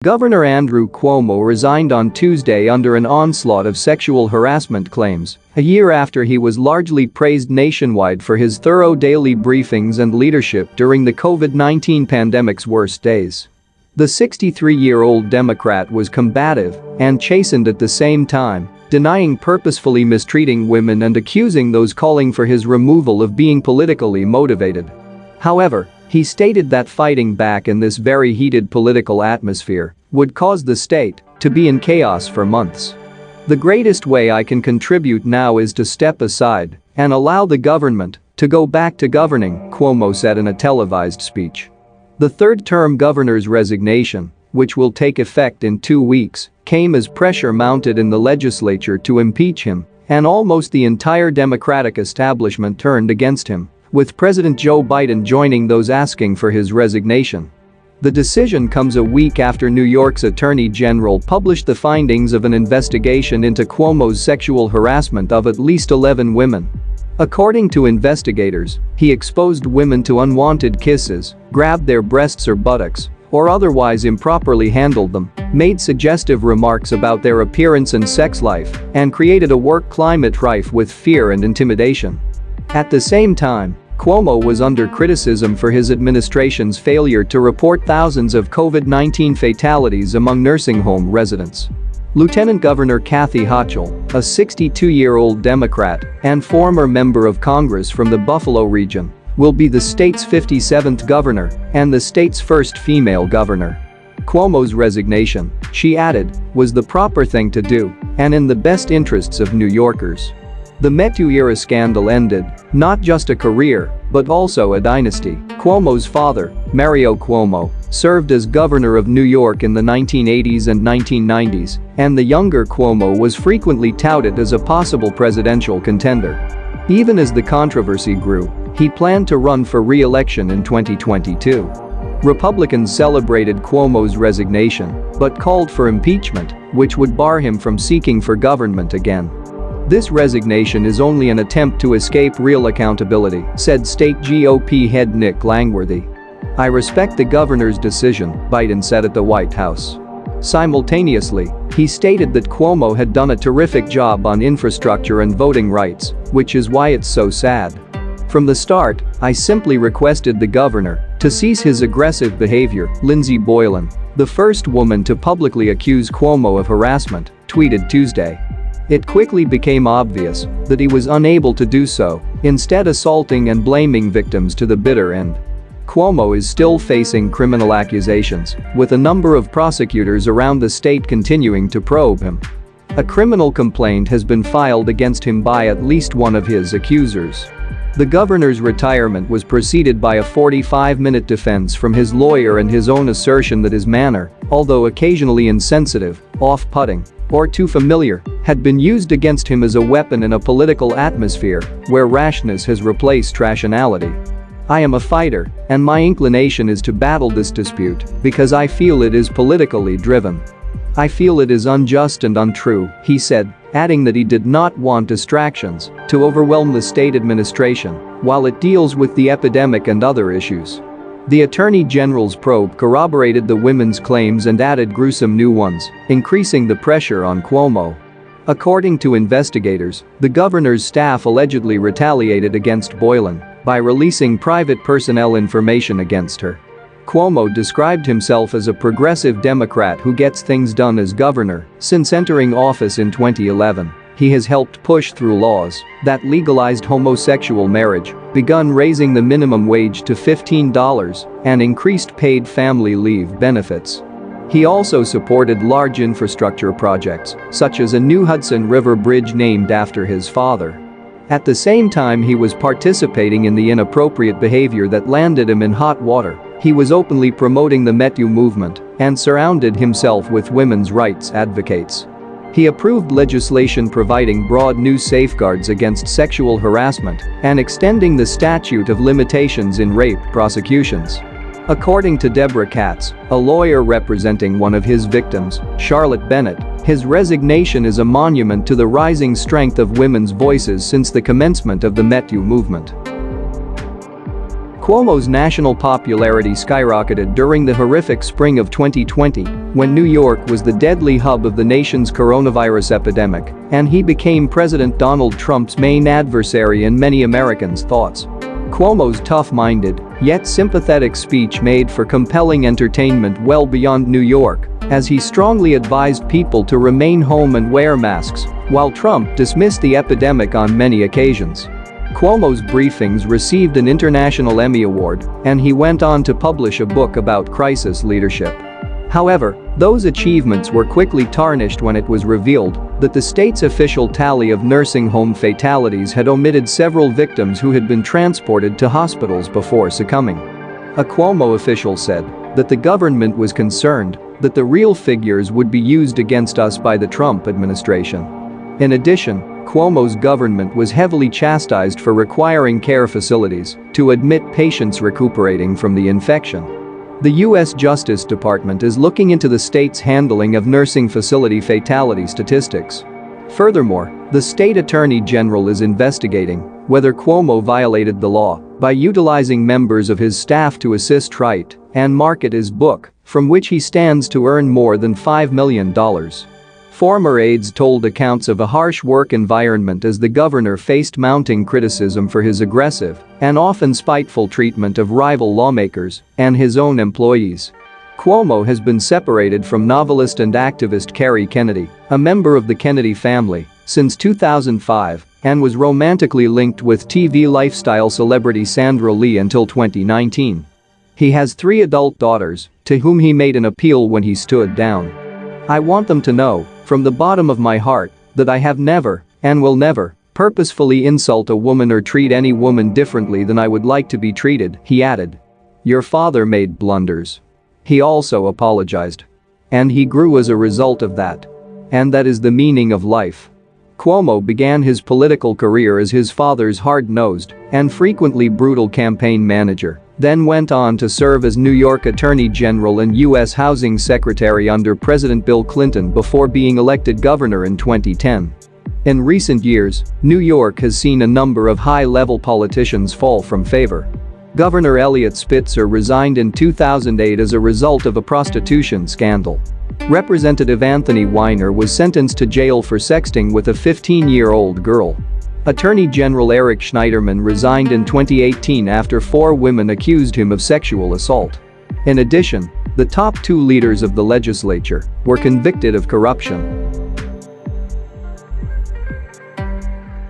Governor Andrew Cuomo resigned on Tuesday under an onslaught of sexual harassment claims, a year after he was largely praised nationwide for his thorough daily briefings and leadership during the COVID-19 pandemic's worst days. The 63-year-old Democrat was combative and chastened at the same time, denying purposefully mistreating women and accusing those calling for his removal of being politically motivated. However, he stated that fighting back in this very heated political atmosphere would cause the state to be in chaos for months. "The greatest way I can contribute now is to step aside and allow the government to go back to governing," Cuomo said in a televised speech. The third-term governor's resignation, which will take effect in 2 weeks, came as pressure mounted in the legislature to impeach him, and almost the entire Democratic establishment turned against him, with President Joe Biden joining those asking for his resignation. The decision comes a week after New York's Attorney General published the findings of an investigation into Cuomo's sexual harassment of at least 11 women. According to investigators, he exposed women to unwanted kisses, grabbed their breasts or buttocks, or otherwise improperly handled them, made suggestive remarks about their appearance and sex life, and created a work climate rife with fear and intimidation. At the same time, Cuomo was under criticism for his administration's failure to report thousands of COVID-19 fatalities among nursing home residents. Lieutenant Governor Kathy Hochul, a 62-year-old Democrat and former member of Congress from the Buffalo region, will be the state's 57th governor and the state's first female governor. Cuomo's resignation, she added, was the proper thing to do and in the best interests of New Yorkers. The Me-Too-era scandal ended not just a career, but also a dynasty. Cuomo's father, Mario Cuomo, served as governor of New York in the 1980s and 1990s, and the younger Cuomo was frequently touted as a possible presidential contender. Even as the controversy grew, he planned to run for re-election in 2022. Republicans celebrated Cuomo's resignation, but called for impeachment, which would bar him from seeking for government again. "This resignation is only an attempt to escape real accountability," said state GOP head Nick Langworthy. "I respect the governor's decision," Biden said at the White House. Simultaneously, he stated that Cuomo had done a terrific job on infrastructure and voting rights, which is why it's so sad. "From the start, I simply requested the governor to cease his aggressive behavior," Lindsey Boylan, the first woman to publicly accuse Cuomo of harassment, tweeted Tuesday. "It quickly became obvious that he was unable to do so, instead assaulting and blaming victims to the bitter end." Cuomo is still facing criminal accusations, with a number of prosecutors around the state continuing to probe him. A criminal complaint has been filed against him by at least one of his accusers. The governor's retirement was preceded by a 45-minute defense from his lawyer and his own assertion that his manner, although occasionally insensitive, off-putting, or too familiar, had been used against him as a weapon in a political atmosphere where rashness has replaced rationality. "I am a fighter, and my inclination is to battle this dispute because I feel it is politically driven. I feel it is unjust and untrue," he said, adding that he did not want distractions to overwhelm the state administration while it deals with the epidemic and other issues. The Attorney General's probe corroborated the women's claims and added gruesome new ones, increasing the pressure on Cuomo. According to investigators, the governor's staff allegedly retaliated against Boylan by releasing private personnel information against her. Cuomo described himself as a progressive Democrat who gets things done as governor. Since entering office in 2011, he has helped push through laws that legalized homosexual marriage, begun raising the minimum wage to $15, and increased paid family leave benefits. He also supported large infrastructure projects, such as a new Hudson River Bridge named after his father. At the same time he was participating in the inappropriate behavior that landed him in hot water, he was openly promoting the Me-Too movement and surrounded himself with women's rights advocates. He approved legislation providing broad new safeguards against sexual harassment and extending the statute of limitations in rape prosecutions. According to Deborah Katz, a lawyer representing one of his victims, Charlotte Bennett, his resignation is a monument to the rising strength of women's voices since the commencement of the Me-Too movement. Cuomo's national popularity skyrocketed during the horrific spring of 2020 when New York was the deadly hub of the nation's coronavirus epidemic, and he became President Donald Trump's main adversary in many Americans' thoughts. Cuomo's tough-minded, yet sympathetic speech made for compelling entertainment well beyond New York, as he strongly advised people to remain home and wear masks, while Trump dismissed the epidemic on many occasions. Cuomo's briefings received an International Emmy Award, and he went on to publish a book about crisis leadership. However, those achievements were quickly tarnished when it was revealed that the state's official tally of nursing home fatalities had omitted several victims who had been transported to hospitals before succumbing. A Cuomo official said that the government was concerned that the real figures would be used against us by the Trump administration. In addition, Cuomo's government was heavily chastised for requiring care facilities to admit patients recuperating from the infection. The U.S. Justice Department is looking into the state's handling of nursing facility fatality statistics. Furthermore, the state attorney general is investigating whether Cuomo violated the law by utilizing members of his staff to assist write and market his book, from which he stands to earn more than $5 million. Former aides told accounts of a harsh work environment as the governor faced mounting criticism for his aggressive and often spiteful treatment of rival lawmakers and his own employees. Cuomo has been separated from novelist and activist Kerry Kennedy, a member of the Kennedy family, since 2005 and was romantically linked with TV lifestyle celebrity Sandra Lee until 2019. He has 3 adult daughters, to whom he made an appeal when he stood down. "I want them to know, from the bottom of my heart, that I have never, and will never, purposefully insult a woman or treat any woman differently than I would like to be treated," he added. "Your father made blunders. He also apologized. And he grew as a result of that. And that is the meaning of life." Cuomo began his political career as his father's hard-nosed and frequently brutal campaign manager, then went on to serve as New York Attorney General and U.S. Housing Secretary under President Bill Clinton before being elected governor in 2010. In recent years, New York has seen a number of high-level politicians fall from favor. Governor Eliot Spitzer resigned in 2008 as a result of a prostitution scandal. Representative Anthony Weiner was sentenced to jail for sexting with a 15-year-old girl. Attorney General Eric Schneiderman resigned in 2018 after 4 women accused him of sexual assault. In addition, the top 2 leaders of the legislature were convicted of corruption.